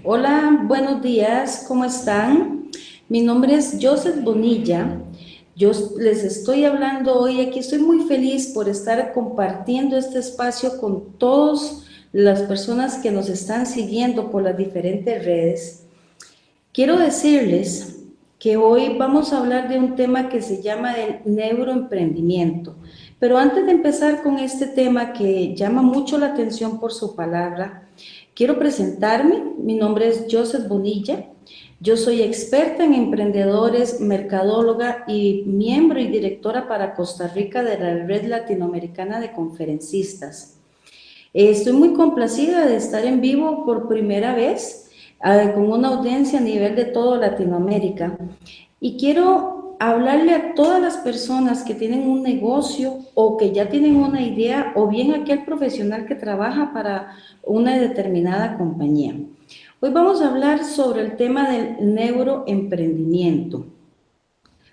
Hola, buenos días, ¿cómo están? Mi nombre es Joseph Bonilla. Yo les estoy hablando hoy aquí. Estoy muy feliz por estar compartiendo este espacio con todas las personas que nos están siguiendo por las diferentes redes. Quiero decirles que hoy vamos a hablar de un tema que se llama el neuroemprendimiento. Pero antes de empezar con este tema que llama mucho la atención por su palabra, quiero presentarme. Mi nombre es Joseph Bonilla. Yo soy experta en emprendedores, mercadóloga y miembro y directora para Costa Rica de la Red Latinoamericana de Conferencistas. Estoy muy complacida de estar en vivo por primera vez con una audiencia a nivel de toda Latinoamérica. Y quiero hablarle a todas las personas que tienen un negocio o que ya tienen una idea, o bien aquel profesional que trabaja para una determinada compañía. Hoy vamos a hablar sobre el tema del neuroemprendimiento.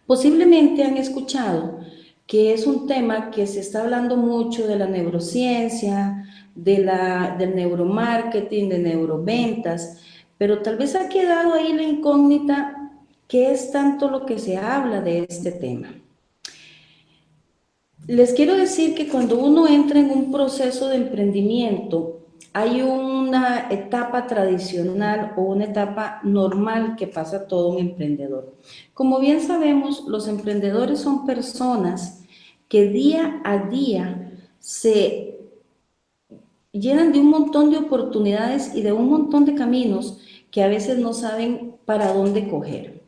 Posiblemente han escuchado que es un tema que se está hablando mucho de la neurociencia, del neuromarketing, de neuroventas, pero tal vez ha quedado ahí la incógnita, ¿qué es tanto lo que se habla de este tema? Les quiero decir que cuando uno entra en un proceso de emprendimiento, hay una etapa tradicional o una etapa normal que pasa todo un emprendedor. Como bien sabemos, los emprendedores son personas que día a día se llenan de un montón de oportunidades y de un montón de caminos que a veces no saben para dónde coger.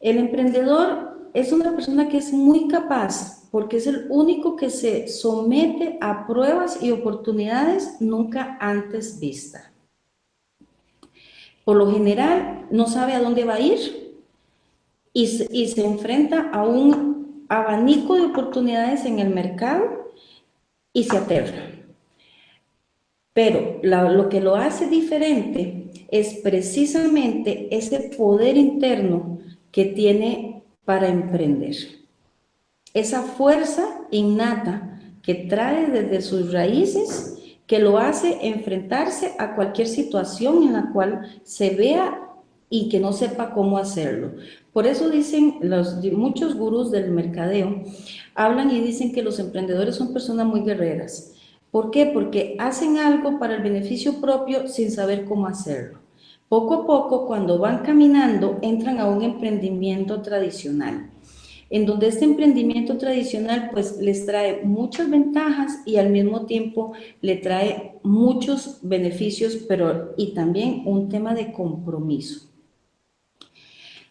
El emprendedor es una persona que es muy capaz porque es el único que se somete a pruebas y oportunidades nunca antes vistas. Por lo general no sabe a dónde va a ir y se enfrenta a un abanico de oportunidades en el mercado y se aterra. Pero lo que lo hace diferente es precisamente ese poder interno que tiene para emprender. Esa fuerza innata que trae desde sus raíces, que lo hace enfrentarse a cualquier situación en la cual se vea y que no sepa cómo hacerlo. Por eso dicen muchos gurús del mercadeo, hablan y dicen que los emprendedores son personas muy guerreras. ¿Por qué? Porque hacen algo para el beneficio propio sin saber cómo hacerlo. Poco a poco, cuando van caminando, entran a un emprendimiento tradicional, en donde este emprendimiento tradicional pues les trae muchas ventajas y al mismo tiempo le trae muchos beneficios, pero y también un tema de compromiso.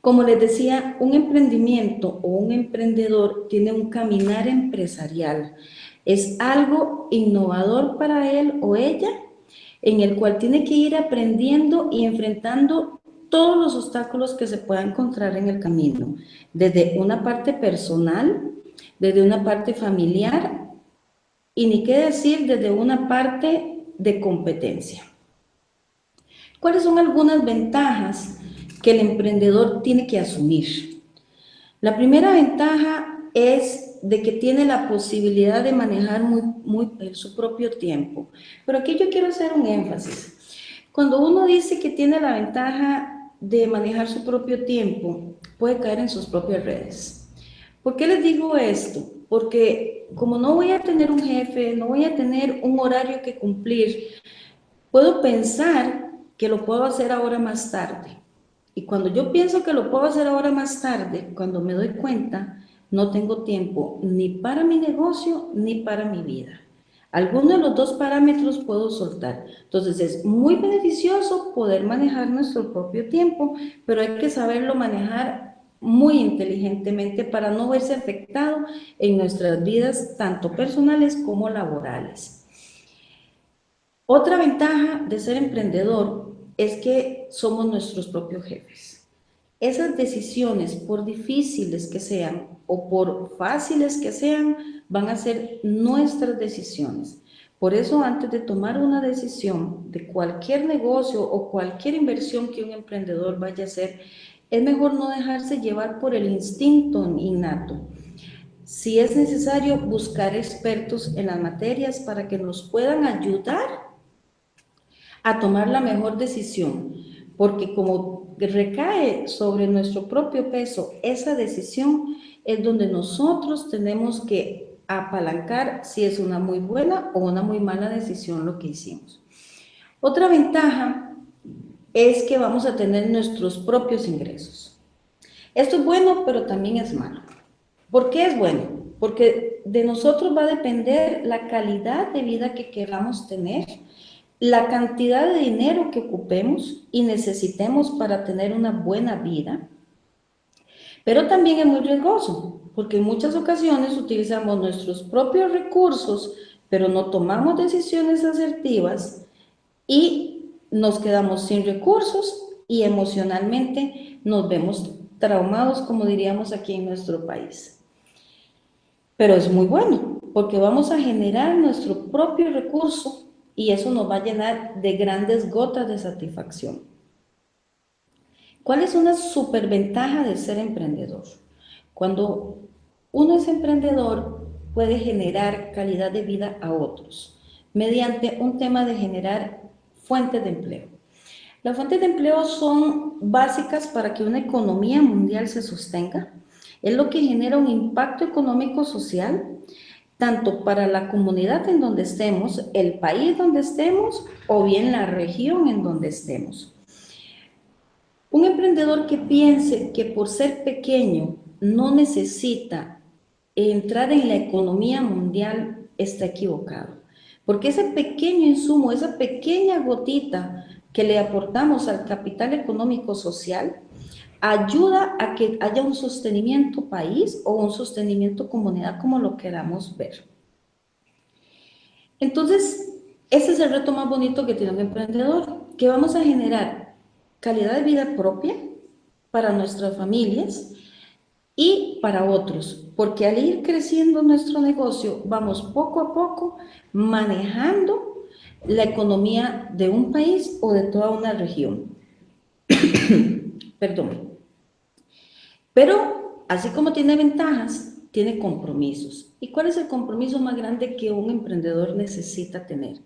Como les decía, un emprendimiento o un emprendedor tiene un caminar empresarial. Es algo innovador para él o ella, en el cual tiene que ir aprendiendo y enfrentando todos los obstáculos que se pueda encontrar en el camino, desde una parte personal, desde una parte familiar y ni qué decir desde una parte de competencia. ¿Cuáles son algunas ventajas que el emprendedor tiene que asumir? La primera ventaja es de que tiene la posibilidad de manejar su propio tiempo. Pero aquí yo quiero hacer un énfasis. Cuando uno dice que tiene la ventaja de manejar su propio tiempo, puede caer en sus propias redes. ¿Por qué les digo esto? Porque como no voy a tener un jefe, no voy a tener un horario que cumplir, puedo pensar que lo puedo hacer ahora más tarde. Y cuando yo pienso que lo puedo hacer ahora más tarde, cuando me doy cuenta, no tengo tiempo ni para mi negocio ni para mi vida. Alguno de los dos parámetros puedo soltar. Entonces es muy beneficioso poder manejar nuestro propio tiempo, pero hay que saberlo manejar muy inteligentemente para no verse afectado en nuestras vidas, tanto personales como laborales. Otra ventaja de ser emprendedor es que somos nuestros propios jefes. Esas decisiones, por difíciles que sean o por fáciles que sean, van a ser nuestras decisiones. Por eso, antes de tomar una decisión de cualquier negocio o cualquier inversión que un emprendedor vaya a hacer, es mejor no dejarse llevar por el instinto innato. Si es necesario, buscar expertos en las materias para que nos puedan ayudar a tomar la mejor decisión. porque como recae sobre nuestro propio peso esa decisión, es donde nosotros tenemos que apalancar si es una muy buena o una muy mala decisión lo que hicimos. Otra ventaja es que vamos a tener nuestros propios ingresos. Esto es bueno, pero también es malo. ¿Por qué es bueno? Porque de nosotros va a depender la calidad de vida que queramos tener, la cantidad de dinero que ocupemos y necesitemos para tener una buena vida, pero también es muy riesgoso, porque en muchas ocasiones utilizamos nuestros propios recursos, pero no tomamos decisiones asertivas y nos quedamos sin recursos y emocionalmente nos vemos traumados, como diríamos aquí en nuestro país. Pero es muy bueno, porque vamos a generar nuestro propio recurso y eso nos va a llenar de grandes gotas de satisfacción. ¿Cuál es una superventaja de ser emprendedor? Cuando uno es emprendedor, puede generar calidad de vida a otros mediante un tema de generar fuentes de empleo. Las fuentes de empleo son básicas para que una economía mundial se sostenga. Es lo que genera un impacto económico social, tanto para la comunidad en donde estemos, el país donde estemos o bien la región en donde estemos. Un emprendedor que piense que por ser pequeño no necesita entrar en la economía mundial está equivocado. Porque ese pequeño insumo, esa pequeña gotita que le aportamos al capital económico social, ayuda a que haya un sostenimiento país o un sostenimiento comunidad, como lo queramos ver. Entonces, ese es el reto más bonito que tiene un emprendedor, que vamos a generar calidad de vida propia para nuestras familias y para otros, porque al ir creciendo nuestro negocio, vamos poco a poco manejando la economía de un país o de toda una región. Perdón. Pero así como tiene ventajas, tiene compromisos. ¿Y cuál es el compromiso más grande que un emprendedor necesita tener?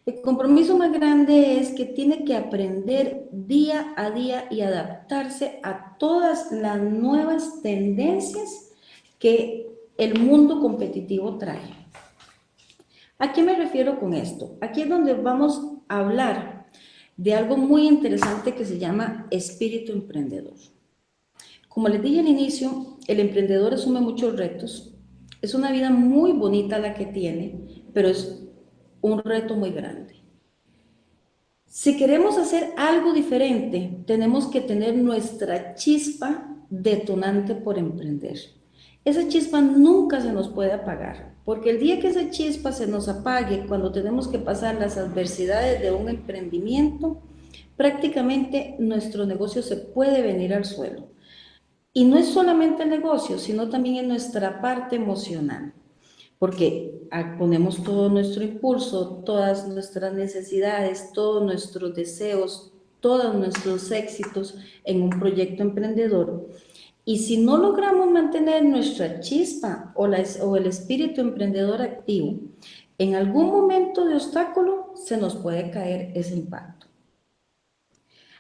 El compromiso más grande es que tiene que aprender día a día y adaptarse a todas las nuevas tendencias que el mundo competitivo trae. ¿A qué me refiero con esto? Aquí es donde vamos a hablar de algo muy interesante que se llama espíritu emprendedor. Como les dije al inicio, el emprendedor asume muchos retos. Es una vida muy bonita la que tiene, pero es un reto muy grande. Si queremos hacer algo diferente, tenemos que tener nuestra chispa detonante por emprender. Esa chispa nunca se nos puede apagar, porque el día que esa chispa se nos apague, cuando tenemos que pasar las adversidades de un emprendimiento, prácticamente nuestro negocio se puede venir al suelo. Y no es solamente el negocio, sino también en nuestra parte emocional, porque ponemos todo nuestro impulso, todas nuestras necesidades, todos nuestros deseos, todos nuestros éxitos en un proyecto emprendedor. Y si no logramos mantener nuestra chispa o el espíritu emprendedor activo, en algún momento de obstáculo se nos puede caer ese impacto.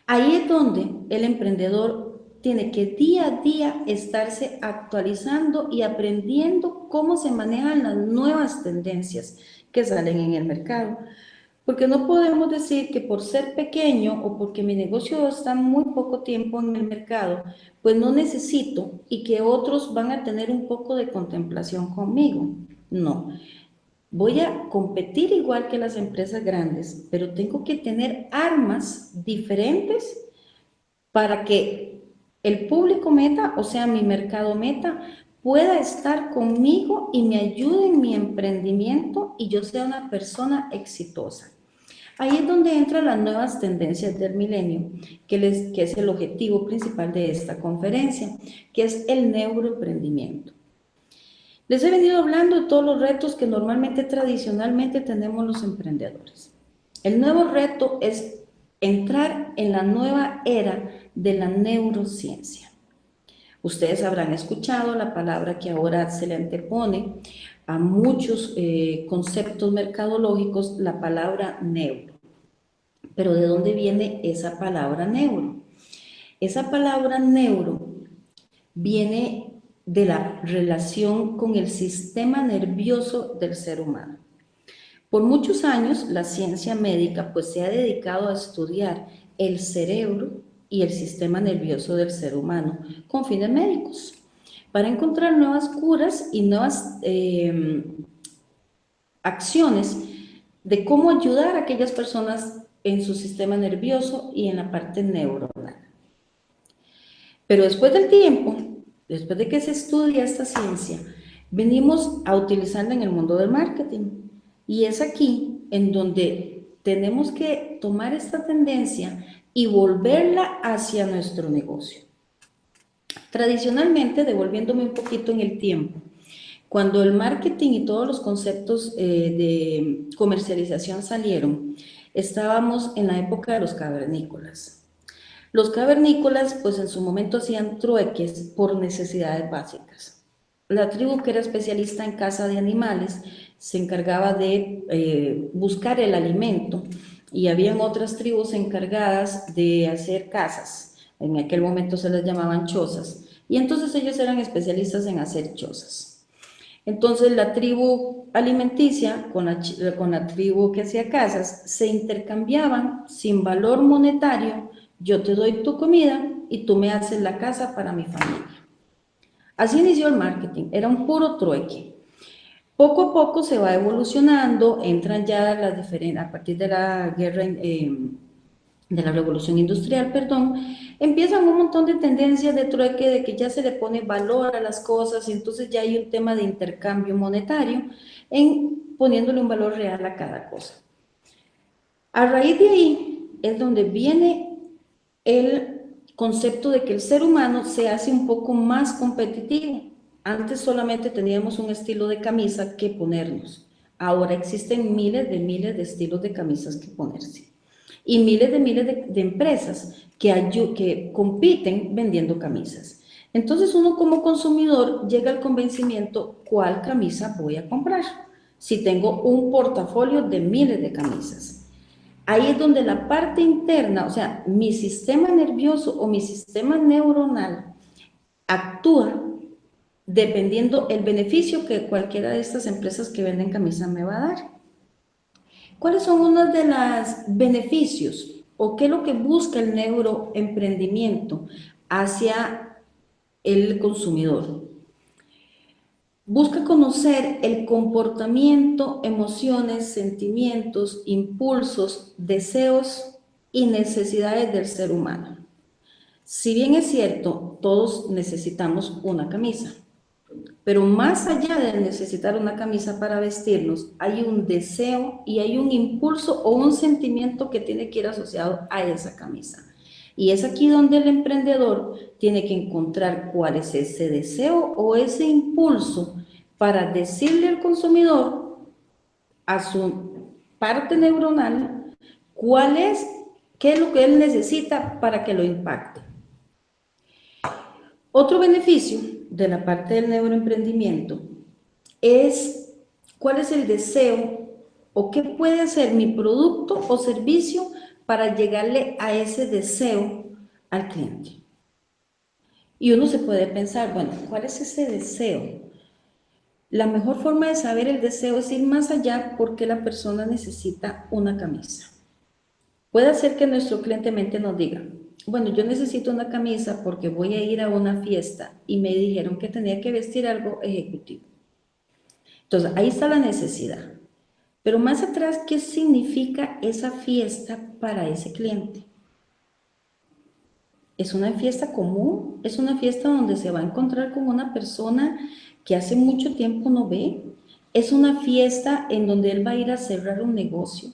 Ahí es donde el emprendedor tiene que día a día estarse actualizando y aprendiendo cómo se manejan las nuevas tendencias que salen en el mercado. Porque no podemos decir que por ser pequeño o porque mi negocio está muy poco tiempo en el mercado, pues no necesito y que otros van a tener un poco de contemplación conmigo. No. Voy a competir igual que las empresas grandes, pero tengo que tener armas diferentes para que el público meta, o sea, mi mercado meta, pueda estar conmigo y me ayude en mi emprendimiento y yo sea una persona exitosa. Ahí es donde entran las nuevas tendencias del milenio, que es el objetivo principal de esta conferencia, que es el neuroemprendimiento. Les he venido hablando de todos los retos que normalmente, tradicionalmente tenemos los emprendedores. El nuevo reto es entrar en la nueva era de la neurociencia. Ustedes habrán escuchado la palabra que ahora se le antepone a muchos conceptos mercadológicos, la palabra neuro. Pero ¿de dónde viene esa palabra neuro? Esa palabra neuro viene de la relación con el sistema nervioso del ser humano. Por muchos años, la ciencia médica pues se ha dedicado a estudiar el cerebro y el sistema nervioso del ser humano con fines médicos, para encontrar nuevas curas y nuevas acciones de cómo ayudar a aquellas personas en su sistema nervioso y en la parte neuronal. Pero después del tiempo, después de que se estudia esta ciencia, venimos a utilizarla en el mundo del marketing. Y es aquí en donde tenemos que tomar esta tendencia y volverla hacia nuestro negocio. Tradicionalmente, devolviéndome un poquito en el tiempo, cuando el marketing y todos los conceptos de comercialización salieron, estábamos en la época de los cavernícolas. Los cavernícolas, pues en su momento hacían trueques por necesidades básicas. La tribu que era especialista en caza de animales se encargaba de buscar el alimento y habían otras tribus encargadas de hacer cazas. En aquel momento se les llamaban chozas y entonces ellos eran especialistas en hacer chozas. Entonces la tribu alimenticia con la tribu que hacía cazas se intercambiaban sin valor monetario. Yo te doy tu comida y tú me haces la casa para mi familia. Así inició el marketing, era un puro trueque. Poco a poco se va evolucionando, entran ya las diferentes, a partir de la guerra, de la revolución industrial, perdón, empiezan un montón de tendencias de trueque, de que ya se le pone valor a las cosas, y entonces ya hay un tema de intercambio monetario en poniéndole un valor real a cada cosa. A raíz de ahí es donde viene el concepto de que el ser humano se hace un poco más competitivo. Antes solamente teníamos un estilo de camisa que ponernos. Ahora existen miles de estilos de camisas que ponerse. Y miles de empresas que compiten vendiendo camisas. Entonces uno como consumidor llega al convencimiento cuál camisa voy a comprar. Si tengo un portafolio de miles de camisas. Ahí es donde la parte interna, o sea, mi sistema nervioso o mi sistema neuronal actúa dependiendo el beneficio que cualquiera de estas empresas que venden camisas me va a dar. ¿Cuáles son unos de los beneficios o qué es lo que busca el neuroemprendimiento hacia el consumidor? Busca conocer el comportamiento, emociones, sentimientos, impulsos, deseos y necesidades del ser humano. Si bien es cierto, todos necesitamos una camisa, pero más allá de necesitar una camisa para vestirnos, hay un deseo y hay un impulso o un sentimiento que tiene que ir asociado a esa camisa. Y es aquí donde el emprendedor tiene que encontrar cuál es ese deseo o ese impulso para decirle al consumidor, a su parte neuronal, qué es lo que él necesita para que lo impacte. Otro beneficio de la parte del neuroemprendimiento es cuál es el deseo o qué puede ser mi producto o servicio para llegarle a ese deseo al cliente. Y uno se puede pensar, bueno, ¿cuál es ese deseo? La mejor forma de saber el deseo es ir más allá porque la persona necesita una camisa. Puede ser que nuestro cliente mente nos diga, bueno, yo necesito una camisa porque voy a ir a una fiesta y me dijeron que tenía que vestir algo ejecutivo. Entonces, ahí está la necesidad. Pero más atrás, ¿qué significa esa fiesta para ese cliente? ¿Es una fiesta común? ¿Es una fiesta donde se va a encontrar con una persona que hace mucho tiempo no ve? ¿Es una fiesta en donde él va a ir a cerrar un negocio?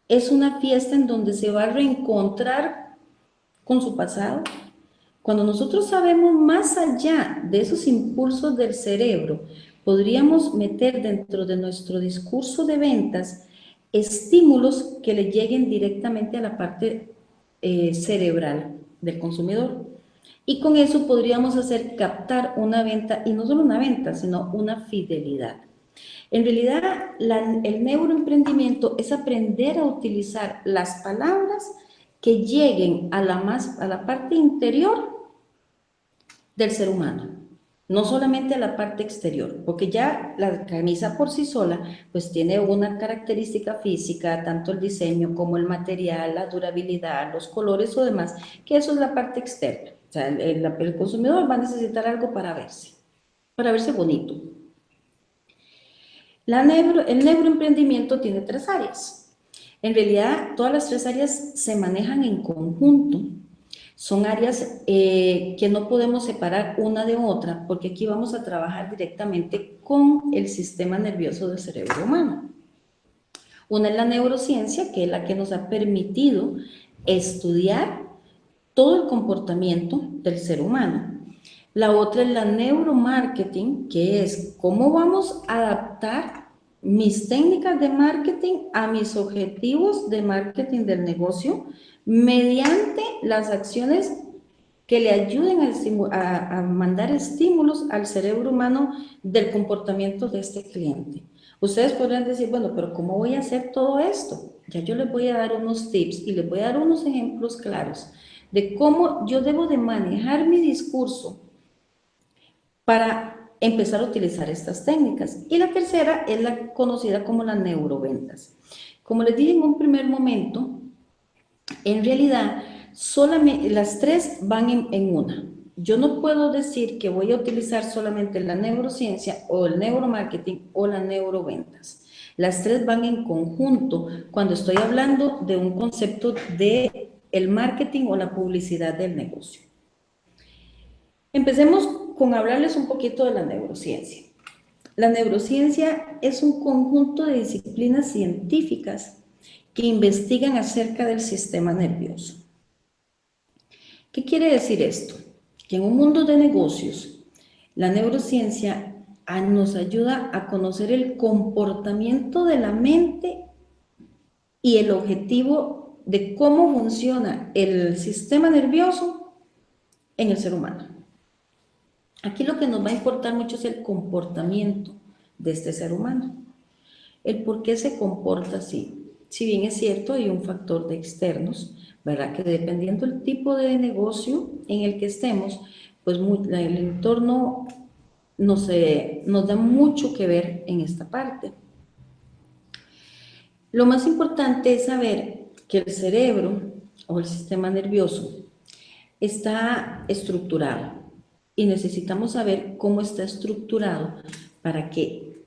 ¿Es una fiesta en donde se va a reencontrar con su pasado? Cuando nosotros sabemos más allá de esos impulsos del cerebro, podríamos meter dentro de nuestro discurso de ventas estímulos que le lleguen directamente a la parte cerebral del consumidor. Y con eso podríamos hacer captar una venta, y no solo una venta, sino una fidelidad. En realidad, el neuroemprendimiento es aprender a utilizar las palabras que lleguen a la parte interior del ser humano, no solamente a la parte exterior, porque ya la camisa por sí sola pues tiene una característica física, tanto el diseño como el material, la durabilidad, los colores o demás, que eso es la parte externa. O sea, el consumidor va a necesitar algo para verse bonito. El neuroemprendimiento tiene 3 áreas. En realidad, todas las 3 áreas se manejan en conjunto. Son áreas que no podemos separar una de otra, porque aquí vamos a trabajar directamente con el sistema nervioso del cerebro humano. Una es la neurociencia, que es la que nos ha permitido estudiar todo el comportamiento del ser humano. La otra es la neuromarketing, que es cómo vamos a adaptar mis técnicas de marketing a mis objetivos de marketing del negocio mediante las acciones que le ayuden a mandar estímulos al cerebro humano del comportamiento de este cliente. Ustedes podrían decir, bueno, pero ¿cómo voy a hacer todo esto? Ya yo les voy a dar unos tips y les voy a dar unos ejemplos claros de cómo yo debo de manejar mi discurso para empezar a utilizar estas técnicas. Y la tercera es la conocida como las neuroventas. Como les dije en un primer momento, en realidad solamente las 3 van en una. Yo no puedo decir que voy a utilizar solamente la neurociencia o el neuromarketing o las neuroventas. Las 3 van en conjunto cuando estoy hablando de un concepto de el marketing o la publicidad del negocio. Empecemos con hablarles un poquito de la neurociencia. La neurociencia es un conjunto de disciplinas científicas que investigan acerca del sistema nervioso. ¿Qué quiere decir esto? Que en un mundo de negocios, la neurociencia nos ayuda a conocer el comportamiento de la mente y el objetivo de cómo funciona el sistema nervioso en el ser humano. Aquí lo que nos va a importar mucho es el comportamiento de este ser humano, el por qué se comporta así. Si bien es cierto, hay un factor de externos, ¿verdad? Que dependiendo del tipo de negocio en el que estemos, pues el entorno nos da mucho que ver en esta parte. Lo más importante es saber que el cerebro o el sistema nervioso está estructurado y necesitamos saber cómo está estructurado para que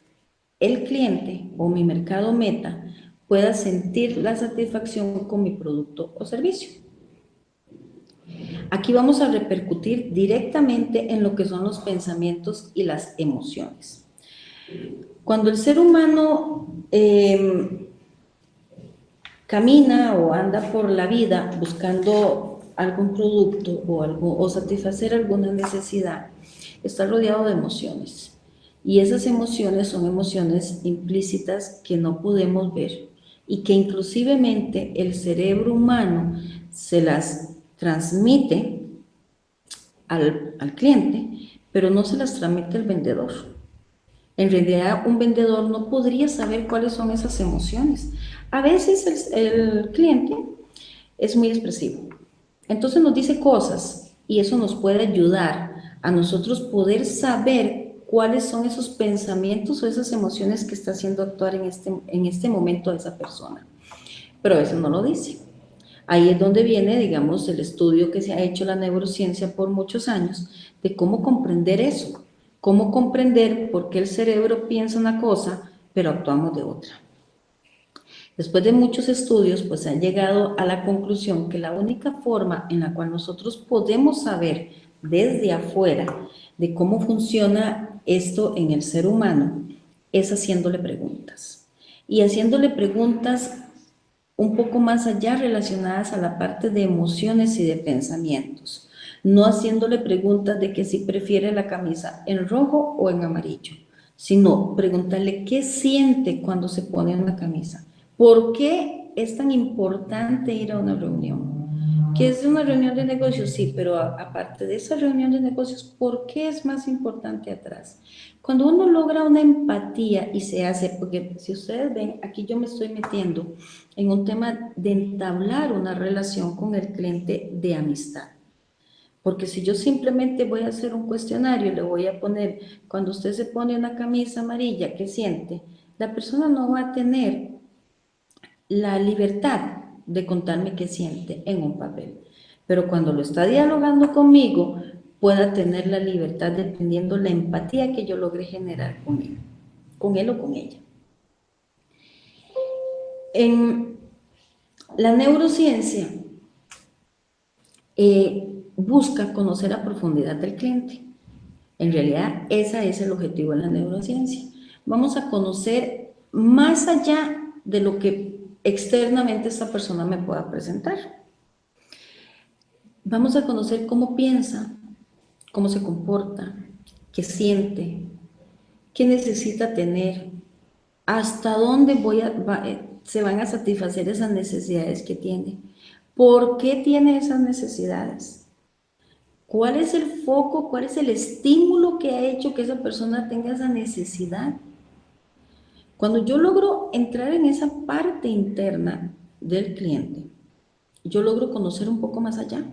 el cliente o mi mercado meta pueda sentir la satisfacción con mi producto o servicio. Aquí vamos a repercutir directamente en lo que son los pensamientos y las emociones. Cuando el ser humano camina o anda por la vida buscando algún producto o satisfacer alguna necesidad, está rodeado de emociones. Y esas emociones son emociones implícitas que no podemos ver y que inclusivemente el cerebro humano se las transmite al cliente, pero no se las transmite el vendedor. En realidad, un vendedor no podría saber cuáles son esas emociones. A veces el cliente es muy expresivo. Entonces nos dice cosas y eso nos puede ayudar a nosotros poder saber cuáles son esos pensamientos o esas emociones que está haciendo actuar en este momento a esa persona. Pero eso no lo dice. Ahí es donde viene, digamos, el estudio que se ha hecho la neurociencia por muchos años de cómo comprender eso, cómo comprender por qué el cerebro piensa una cosa, pero actuamos de otra. Después de muchos estudios, pues se han llegado a la conclusión que la única forma en la cual nosotros podemos saber desde afuera de cómo funciona esto en el ser humano es haciéndole preguntas. Y haciéndole preguntas un poco más allá relacionadas a la parte de emociones y de pensamientos. No haciéndole preguntas de que si prefiere la camisa en rojo o en amarillo, sino preguntarle qué siente cuando se pone una camisa. ¿Por qué es tan importante ir a una reunión? que es una reunión de negocios, sí, pero aparte de esa reunión de negocios, ¿por qué es más importante atrás? Cuando uno logra una empatía y se hace, porque si ustedes ven, aquí yo me estoy metiendo en un tema de entablar una relación con el cliente de amistad. Porque si yo simplemente voy a hacer un cuestionario y le voy a poner, cuando usted se pone una camisa amarilla, ¿qué siente? La persona no va a tener la libertad de contarme qué siente en un papel. Pero cuando lo está dialogando conmigo, pueda tener la libertad dependiendo la empatía que yo logre generar con él o con ella. En la neurociencia busca conocer a profundidad del cliente. En realidad, ese es el objetivo de la neurociencia. Vamos a conocer más allá de lo que externamente esta persona me pueda presentar. Vamos a conocer cómo piensa, cómo se comporta, qué siente, qué necesita tener, hasta dónde se van a satisfacer esas necesidades que tiene, por qué tiene esas necesidades, cuál es el foco, cuál es el estímulo que ha hecho que esa persona tenga esa necesidad. Cuando yo logro entrar en esa parte interna del cliente, yo logro conocer un poco más allá.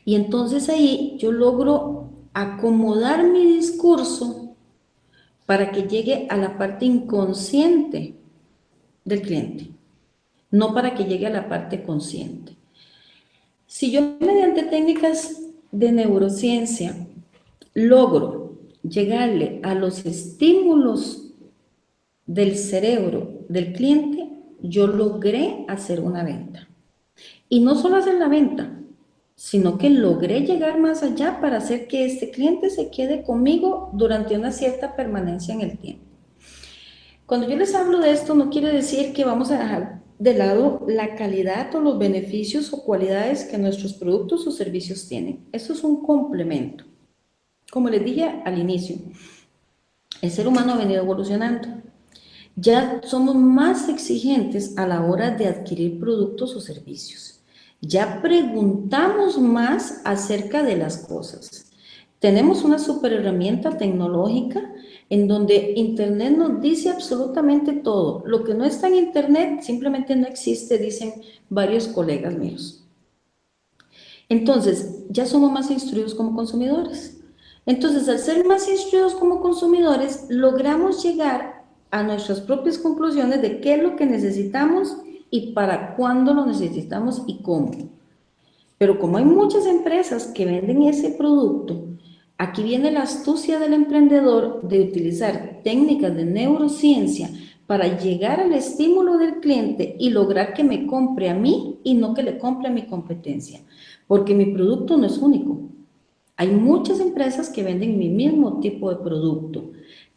Y entonces ahí yo logro acomodar mi discurso para que llegue a la parte inconsciente del cliente, no para que llegue a la parte consciente. Si yo mediante técnicas de neurociencia logro llegarle a los estímulos del cerebro del cliente, yo logré hacer una venta. Y no solo hacer la venta, sino que logré llegar más allá para hacer que este cliente se quede conmigo durante una cierta permanencia en el tiempo. Cuando yo les hablo de esto, no quiere decir que vamos a dejar de lado la calidad o los beneficios o cualidades que nuestros productos o servicios tienen. Eso es un complemento. Como les dije al inicio, el ser humano ha venido evolucionando. Ya somos más exigentes a la hora de adquirir productos o servicios. Ya preguntamos más acerca de las cosas. Tenemos una super herramienta tecnológica en donde Internet nos dice absolutamente todo. Lo que no está en Internet simplemente no existe, dicen varios colegas míos. Entonces, ya somos más instruidos como consumidores. Entonces, al ser más instruidos como consumidores, logramos llegar a nuestras propias conclusiones de qué es lo que necesitamos y para cuándo lo necesitamos y cómo. Pero como hay muchas empresas que venden ese producto, aquí viene la astucia del emprendedor de utilizar técnicas de neurociencia para llegar al estímulo del cliente y lograr que me compre a mí y no que le compre a mi competencia, porque mi producto no es único. Hay muchas empresas que venden mi mismo tipo de producto.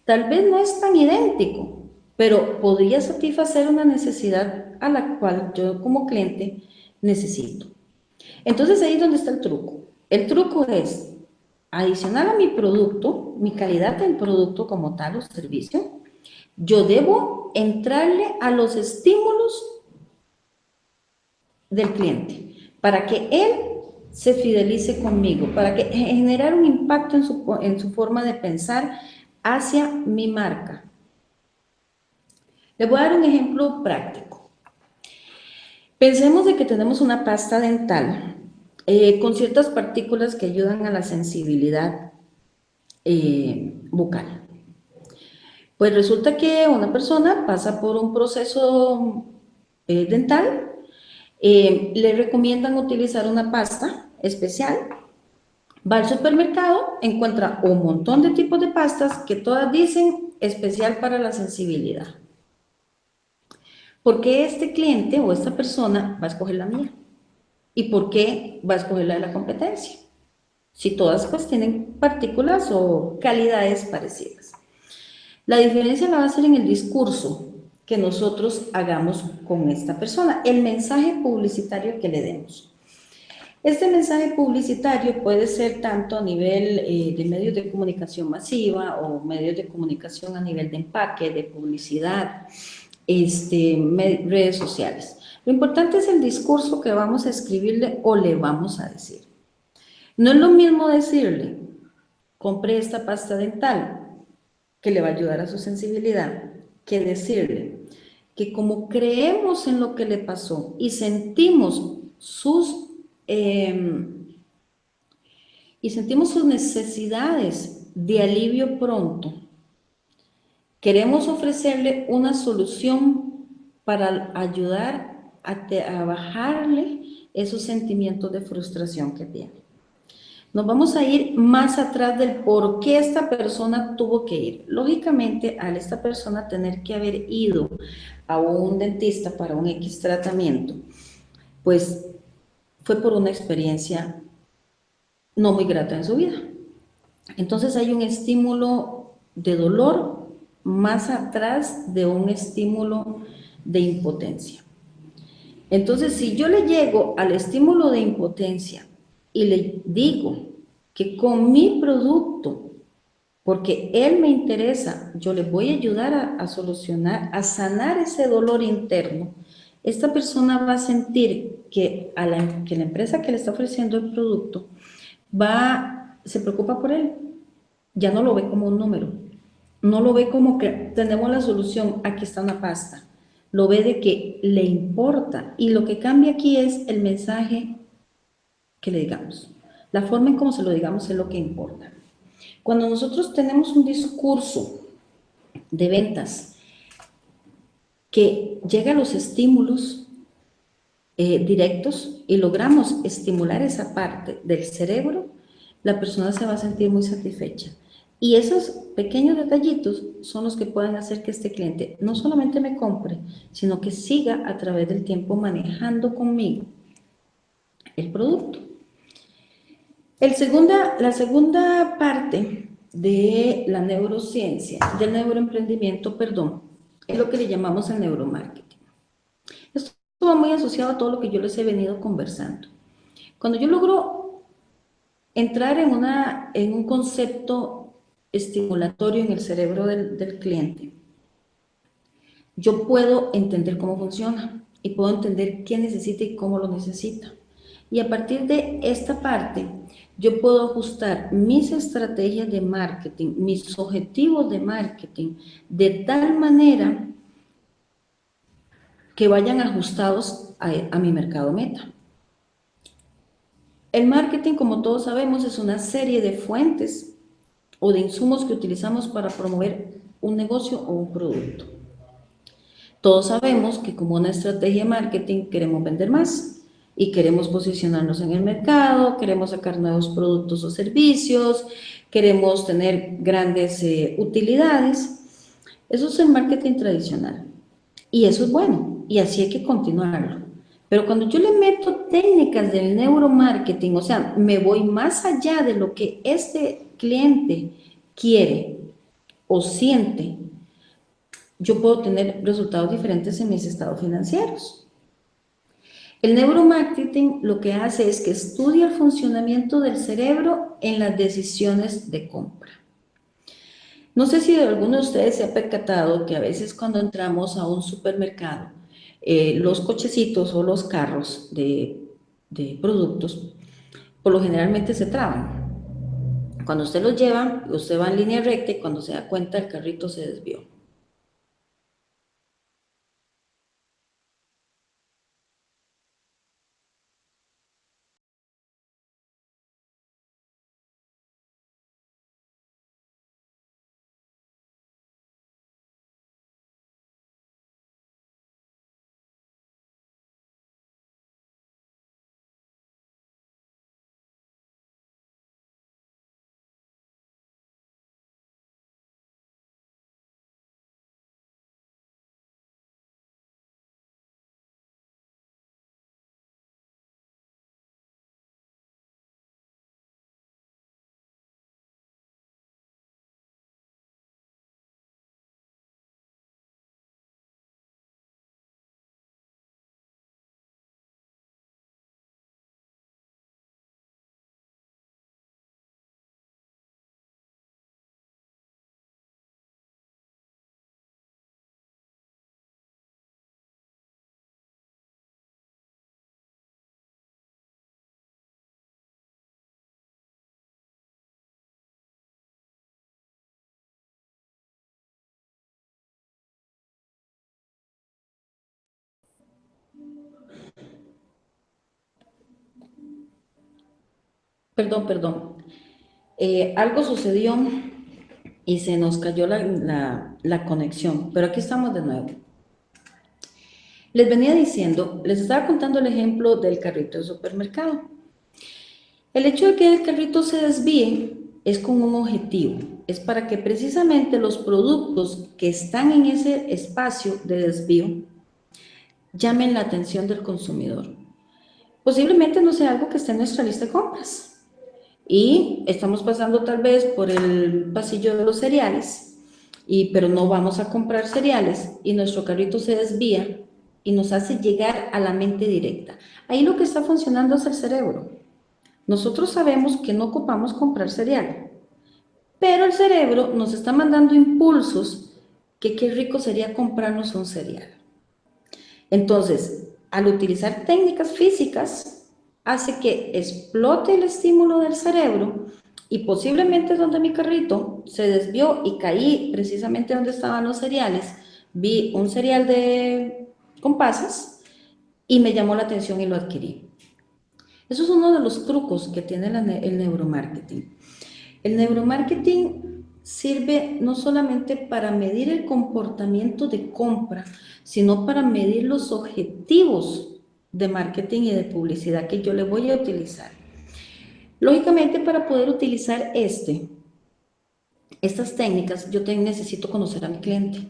Tal vez no es tan idéntico, pero podría satisfacer una necesidad a la cual yo como cliente necesito. Entonces ahí es donde está el truco. El truco es adicionar a mi producto, mi calidad del producto como tal o servicio, yo debo entrarle a los estímulos del cliente para que él se fidelice conmigo, para que generar un impacto en su forma de pensar hacia mi marca. Les voy a dar un ejemplo práctico. Pensemos de que tenemos una pasta dental con ciertas partículas que ayudan a la sensibilidad bucal. Pues resulta que una persona pasa por un proceso dental, le recomiendan utilizar una pasta especial, va al supermercado, encuentra un montón de tipos de pastas que todas dicen especial para la sensibilidad. ¿Por qué este cliente o esta persona va a escoger la mía? ¿Y por qué va a escoger la de la competencia? Si todas pues tienen partículas o calidades parecidas. La diferencia la va a ser en el discurso que nosotros hagamos con esta persona, el mensaje publicitario que le demos. Este mensaje publicitario puede ser tanto a nivel de medios de comunicación masiva o medios de comunicación a nivel de empaque, de publicidad, redes sociales. Lo importante es el discurso que vamos a escribirle o le vamos a decir. No es lo mismo decirle, compré esta pasta dental que le va a ayudar a su sensibilidad, que decirle que como creemos en lo que le pasó y sentimos eh, sus necesidades de alivio pronto, queremos ofrecerle una solución para ayudar a bajarle esos sentimientos de frustración que tiene. Nos vamos a ir más atrás del por qué esta persona tuvo que ir. Lógicamente, al esta persona tener que haber ido a un dentista para un X tratamiento, pues fue por una experiencia no muy grata en su vida. Entonces hay un estímulo de dolor más atrás de un estímulo de impotencia. Entonces, si yo le llego al estímulo de impotencia y le digo que con mi producto, porque él me interesa, yo le voy a ayudar a solucionar, a sanar ese dolor interno, esta persona va a sentir que la empresa que le está ofreciendo el producto se preocupa por él, ya no lo ve como un número, no lo ve como que tenemos la solución, aquí está una pasta, lo ve de que le importa y lo que cambia aquí es el mensaje que le digamos. La forma en cómo se lo digamos es lo que importa. Cuando nosotros tenemos un discurso de ventas que llega a los estímulos directos y logramos estimular esa parte del cerebro, la persona se va a sentir muy satisfecha. Y esos pequeños detallitos son los que pueden hacer que este cliente no solamente me compre, sino que siga a través del tiempo manejando conmigo el producto. La segunda parte de la neurociencia, del neuroemprendimiento, perdón, es lo que le llamamos el neuromarketing. Esto va muy asociado a todo lo que yo les he venido conversando. Cuando yo logro entrar en un concepto estimulatorio en el cerebro del cliente, yo puedo entender cómo funciona y puedo entender qué necesita y cómo lo necesita. Y a partir de esta parte, yo puedo ajustar mis estrategias de marketing, mis objetivos de marketing, de tal manera que vayan ajustados a mi mercado meta. El marketing, como todos sabemos, es una serie de fuentes o de insumos que utilizamos para promover un negocio o un producto. Todos sabemos que como una estrategia de marketing queremos vender más y queremos posicionarnos en el mercado, queremos sacar nuevos productos o servicios, queremos tener grandes utilidades. Eso es el marketing tradicional y eso es bueno y así hay que continuarlo. Pero cuando yo le meto técnicas del neuromarketing, o sea, me voy más allá de lo que este cliente quiere o siente, yo puedo tener resultados diferentes en mis estados financieros. El neuromarketing lo que hace es que estudia el funcionamiento del cerebro en las decisiones de compra. No sé si alguno de ustedes se ha percatado que a veces cuando entramos a un supermercado, los cochecitos o los carros de productos, por lo generalmente se traban. Cuando usted los lleva, usted va en línea recta y cuando se da cuenta el carrito se desvió. Perdón. Algo sucedió y se nos cayó la conexión, pero aquí estamos de nuevo. Les venía diciendo, les estaba contando el ejemplo del carrito de supermercado. El hecho de que el carrito se desvíe es con un objetivo, es para que precisamente los productos que están en ese espacio de desvío llamen la atención del consumidor. Posiblemente no sea algo que esté en nuestra lista de compras y estamos pasando tal vez por el pasillo de los cereales, pero no vamos a comprar cereales y nuestro carrito se desvía y nos hace llegar a la mente directa. Ahí lo que está funcionando es el cerebro. Nosotros sabemos que no ocupamos comprar cereal, pero el cerebro nos está mandando impulsos que qué rico sería comprarnos un cereal. Entonces, al utilizar técnicas físicas, hace que explote el estímulo del cerebro y posiblemente donde mi carrito se desvió y caí precisamente donde estaban los cereales, vi un cereal con pasas y me llamó la atención y lo adquirí. Eso es uno de los trucos que tiene el neuromarketing. El neuromarketing sirve no solamente para medir el comportamiento de compra, sino para medir los objetivos de marketing y de publicidad que yo le voy a utilizar. Lógicamente, para poder utilizar estas técnicas, yo necesito conocer a mi cliente.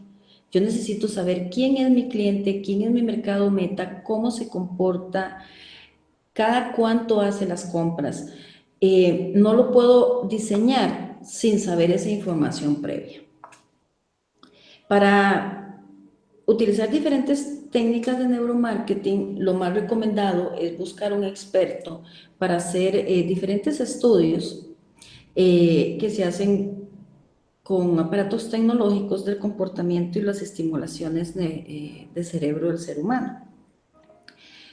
Yo necesito saber quién es mi cliente, quién es mi mercado meta, cómo se comporta, cada cuánto hace las compras. No lo puedo diseñar sin saber esa información previa. Para utilizar diferentes técnicas de neuromarketing, lo más recomendado es buscar un experto para hacer diferentes estudios que se hacen con aparatos tecnológicos del comportamiento y las estimulaciones de cerebro del ser humano.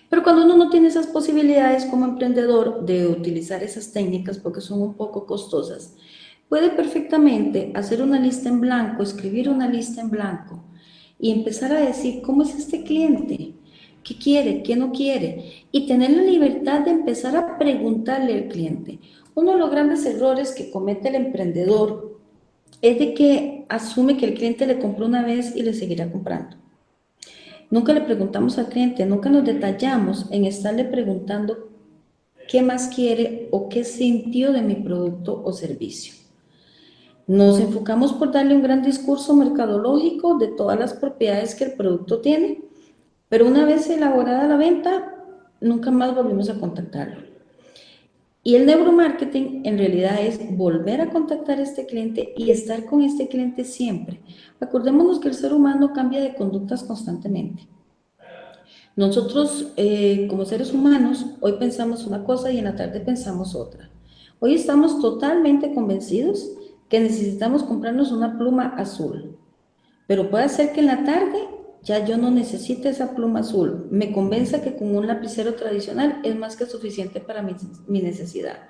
Pero cuando uno no tiene esas posibilidades como emprendedor de utilizar esas técnicas porque son un poco costosas, puede perfectamente hacer una lista en blanco, escribir una lista en blanco y empezar a decir cómo es este cliente, qué quiere, qué no quiere y tener la libertad de empezar a preguntarle al cliente. Uno de los grandes errores que comete el emprendedor es de que asume que el cliente le compró una vez y le seguirá comprando. Nunca le preguntamos al cliente, nunca nos detallamos en estarle preguntando qué más quiere o qué sintió de mi producto o servicio. Nos enfocamos por darle un gran discurso mercadológico de todas las propiedades que el producto tiene, pero una vez elaborada la venta, nunca más volvimos a contactarlo. Y el neuromarketing en realidad es volver a contactar a este cliente y estar con este cliente siempre. Acordémonos que el ser humano cambia de conductas constantemente. Nosotros, como seres humanos, hoy pensamos una cosa y en la tarde pensamos otra. Hoy estamos totalmente convencidos que necesitamos comprarnos una pluma azul, pero puede ser que en la tarde ya yo no necesite esa pluma azul, me convenza que con un lapicero tradicional es más que suficiente para mi necesidad.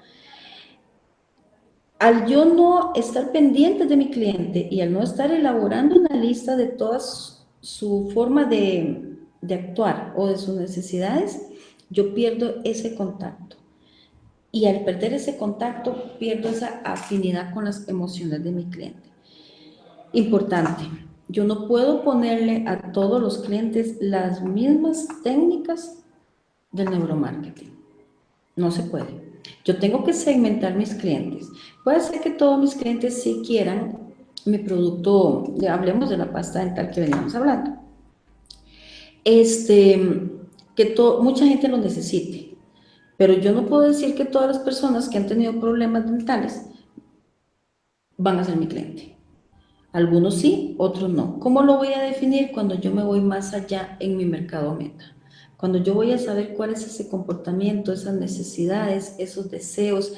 Al yo no estar pendiente de mi cliente y al no estar elaborando una lista de toda su forma de actuar o de sus necesidades, yo pierdo ese contacto. Y al perder ese contacto, pierdo esa afinidad con las emociones de mi cliente. Importante, yo no puedo ponerle a todos los clientes las mismas técnicas del neuromarketing. No se puede. Yo tengo que segmentar mis clientes. Puede ser que todos mis clientes sí quieran mi producto, hablemos de la pasta dental que veníamos hablando. Mucha gente lo necesite, pero yo no puedo decir que todas las personas que han tenido problemas dentales van a ser mi cliente. Algunos sí, otros no. ¿Cómo lo voy a definir? Cuando yo me voy más allá en mi mercado meta. Cuando yo voy a saber cuál es ese comportamiento, esas necesidades, esos deseos,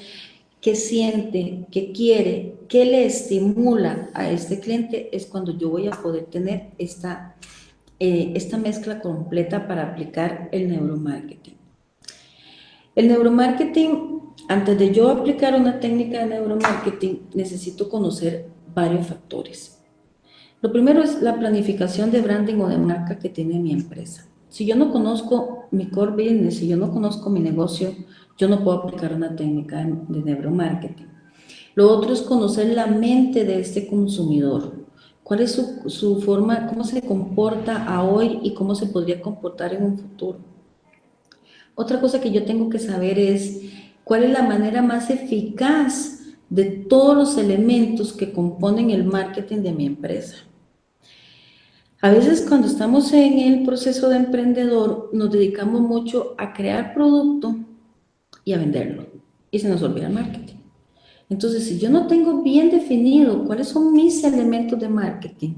qué siente, qué quiere, qué le estimula a este cliente, es cuando yo voy a poder tener esta mezcla completa para aplicar el neuromarketing. El neuromarketing, antes de yo aplicar una técnica de neuromarketing, necesito conocer varios factores. Lo primero es la planificación de branding o de marca que tiene mi empresa. Si yo no conozco mi core business, si yo no conozco mi negocio, yo no puedo aplicar una técnica de neuromarketing. Lo otro es conocer la mente de este consumidor. ¿Cuál es su forma, cómo se comporta a hoy y cómo se podría comportar en un futuro? Otra cosa que yo tengo que saber es cuál es la manera más eficaz de todos los elementos que componen el marketing de mi empresa. A veces cuando estamos en el proceso de emprendedor nos dedicamos mucho a crear producto y a venderlo y se nos olvida el marketing. Entonces, si yo no tengo bien definido cuáles son mis elementos de marketing,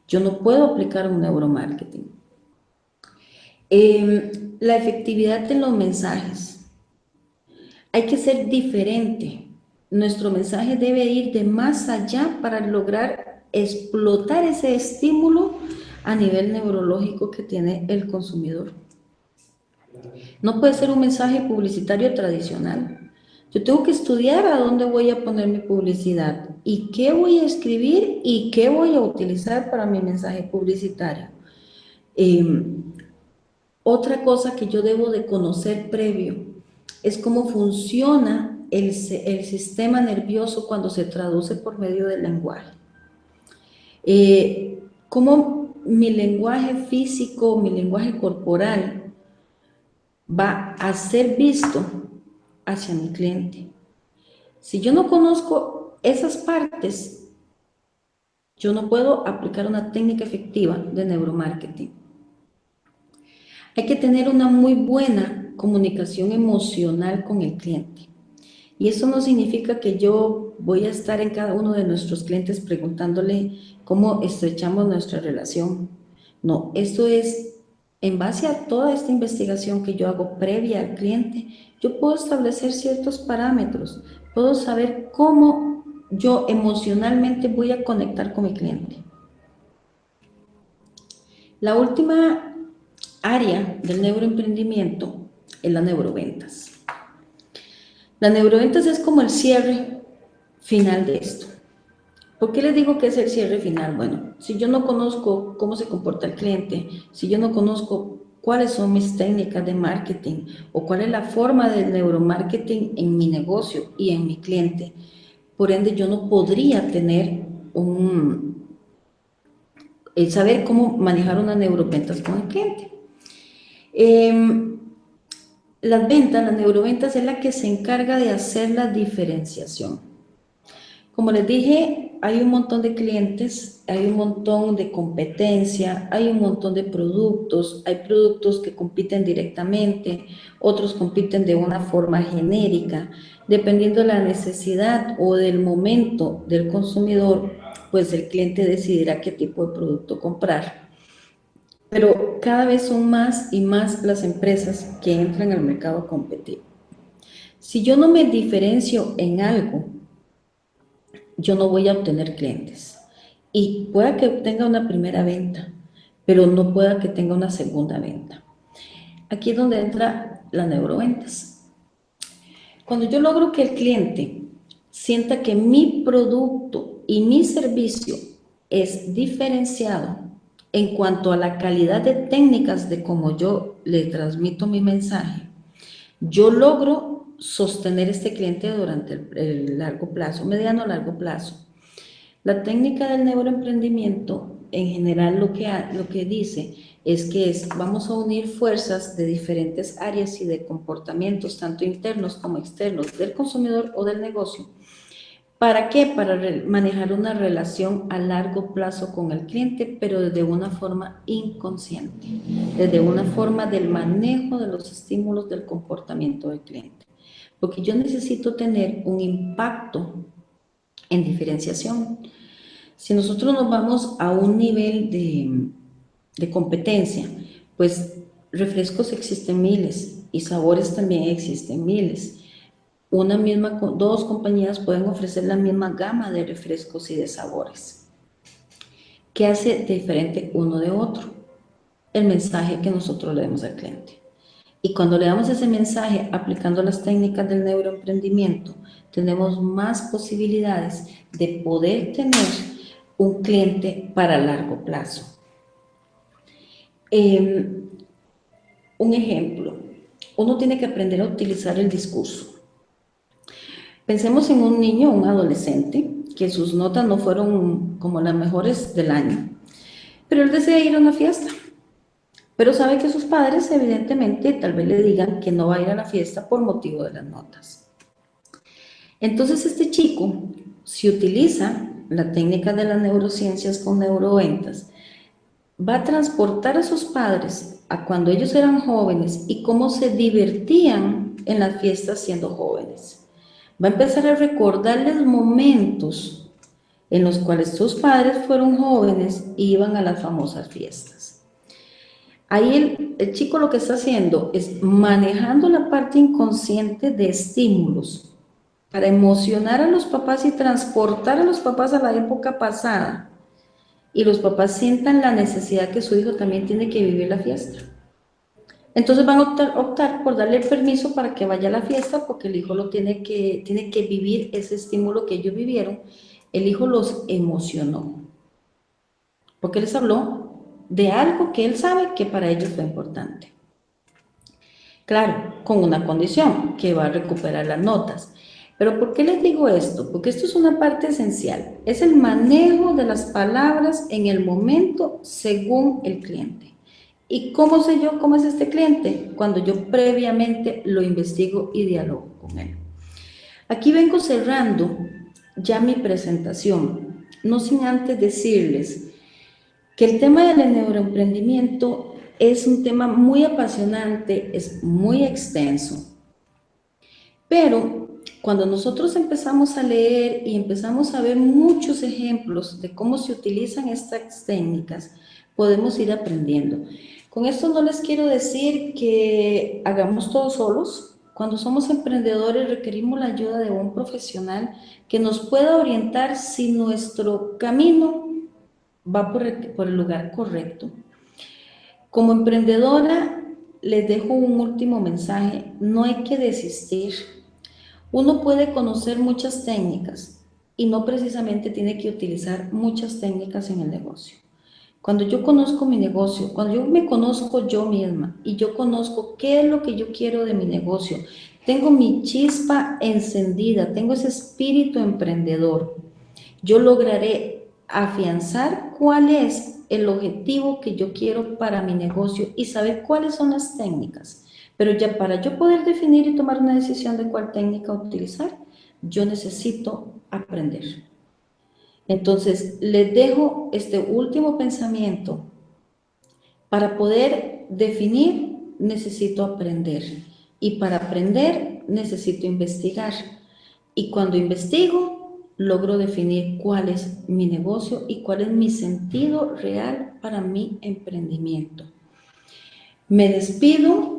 yo no puedo aplicar un neuromarketing. La efectividad de los mensajes. Hay que ser diferente. Nuestro mensaje debe ir de más allá para lograr explotar ese estímulo a nivel neurológico que tiene el consumidor. No puede ser un mensaje publicitario tradicional. Yo tengo que estudiar a dónde voy a poner mi publicidad y qué voy a escribir y qué voy a utilizar para mi mensaje publicitario. Otra cosa que yo debo de conocer previo es cómo funciona el sistema nervioso cuando se traduce por medio del lenguaje. Cómo mi lenguaje físico, mi lenguaje corporal va a ser visto hacia mi cliente. Si yo no conozco esas partes, yo no puedo aplicar una técnica efectiva de neuromarketing. Hay que tener una muy buena comunicación emocional con el cliente. Y eso no significa que yo voy a estar en cada uno de nuestros clientes preguntándole cómo estrechamos nuestra relación. No, esto es en base a toda esta investigación que yo hago previa al cliente, yo puedo establecer ciertos parámetros, puedo saber cómo yo emocionalmente voy a conectar con mi cliente. La última área del neuroemprendimiento es la neuroventas. La neuroventas es como el cierre final de esto. ¿Por qué les digo que es el cierre final? Bueno, si yo no conozco cómo se comporta el cliente, si yo no conozco cuáles son mis técnicas de marketing o cuál es la forma del neuromarketing en mi negocio y en mi cliente, por ende yo no podría tener saber cómo manejar una neuroventas con el cliente. Las neuroventas es la que se encarga de hacer la diferenciación. Como les dije, hay un montón de clientes, hay un montón de competencia, hay un montón de productos, hay productos que compiten directamente, otros compiten de una forma genérica. Dependiendo de la necesidad o del momento del consumidor, pues el cliente decidirá qué tipo de producto comprar. Pero cada vez son más y más las empresas que entran al mercado a competir. Si yo no me diferencio en algo, yo no voy a obtener clientes. Y pueda que obtenga una primera venta, pero no pueda que tenga una segunda venta. Aquí es donde entra la neuroventas. Cuando yo logro que el cliente sienta que mi producto y mi servicio es diferenciado en cuanto a la calidad de técnicas de cómo yo le transmito mi mensaje, yo logro sostener este cliente durante el largo plazo, mediano o largo plazo. La técnica del neuroemprendimiento, en general, lo que dice es que vamos a unir fuerzas de diferentes áreas y de comportamientos, tanto internos como externos, del consumidor o del negocio. ¿Para qué? Para manejar una relación a largo plazo con el cliente, pero desde una forma inconsciente, desde una forma del manejo de los estímulos del comportamiento del cliente. Porque yo necesito tener un impacto en diferenciación. Si nosotros nos vamos a un nivel de competencia, pues refrescos existen miles y sabores también existen miles. Dos compañías pueden ofrecer la misma gama de refrescos y de sabores. ¿Qué hace diferente uno de otro? El mensaje que nosotros le damos al cliente. Y cuando le damos ese mensaje aplicando las técnicas del neuroemprendimiento, tenemos más posibilidades de poder tener un cliente para largo plazo. Un ejemplo, uno tiene que aprender a utilizar el discurso. Pensemos en un niño, un adolescente, que sus notas no fueron como las mejores del año, pero él desea ir a una fiesta, pero sabe que sus padres evidentemente tal vez le digan que no va a ir a la fiesta por motivo de las notas. Entonces este chico, si utiliza la técnica de las neurociencias con neuroventas, va a transportar a sus padres a cuando ellos eran jóvenes y cómo se divertían en las fiestas siendo jóvenes. Va a empezar a recordarles momentos en los cuales sus padres fueron jóvenes y iban a las famosas fiestas. Ahí el chico lo que está haciendo es manejando la parte inconsciente de estímulos para emocionar a los papás y transportar a los papás a la época pasada, y los papás sientan la necesidad que su hijo también tiene que vivir la fiesta. Entonces van a optar por darle el permiso para que vaya a la fiesta, porque el hijo tiene que vivir ese estímulo que ellos vivieron. El hijo los emocionó, porque les habló de algo que él sabe que para ellos fue importante. Claro, con una condición, que va a recuperar las notas. Pero ¿por qué les digo esto? Porque esto es una parte esencial. Es el manejo de las palabras en el momento según el cliente. ¿Y cómo sé yo cómo es este cliente? Cuando yo previamente lo investigo y dialogo con él. Aquí vengo cerrando ya mi presentación, no sin antes decirles que el tema del neuroemprendimiento es un tema muy apasionante, es muy extenso, pero cuando nosotros empezamos a leer y empezamos a ver muchos ejemplos de cómo se utilizan estas técnicas, podemos ir aprendiendo. Con esto no les quiero decir que hagamos todo solos. Cuando somos emprendedores requerimos la ayuda de un profesional que nos pueda orientar si nuestro camino va por el lugar correcto. Como emprendedora, les dejo un último mensaje: no hay que desistir. Uno puede conocer muchas técnicas y no precisamente tiene que utilizar muchas técnicas en el negocio. Cuando yo conozco mi negocio, cuando yo me conozco yo misma y yo conozco qué es lo que yo quiero de mi negocio, tengo mi chispa encendida, tengo ese espíritu emprendedor, yo lograré afianzar cuál es el objetivo que yo quiero para mi negocio y saber cuáles son las técnicas. Pero ya para yo poder definir y tomar una decisión de cuál técnica utilizar, yo necesito aprender. Entonces, les dejo este último pensamiento. Para poder definir, necesito aprender. Y para aprender, necesito investigar. Y cuando investigo, logro definir cuál es mi negocio y cuál es mi sentido real para mi emprendimiento. Me despido.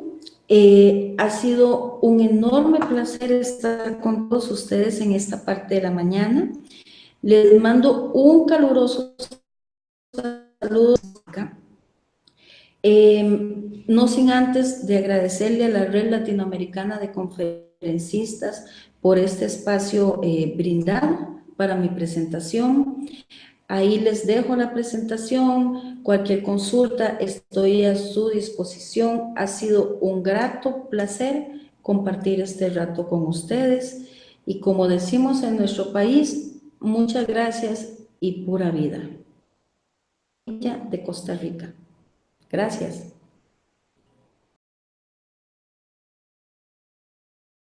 Ha sido un enorme placer estar con todos ustedes en esta parte de la mañana. Les mando un caluroso saludo. No sin antes de agradecerle a la Red Latinoamericana de Conferencistas por este espacio brindado para mi presentación. Ahí les dejo la presentación. Cualquier consulta, estoy a su disposición. Ha sido un grato placer compartir este rato con ustedes. Y como decimos en nuestro país, muchas gracias y pura vida. De Costa Rica. Gracias.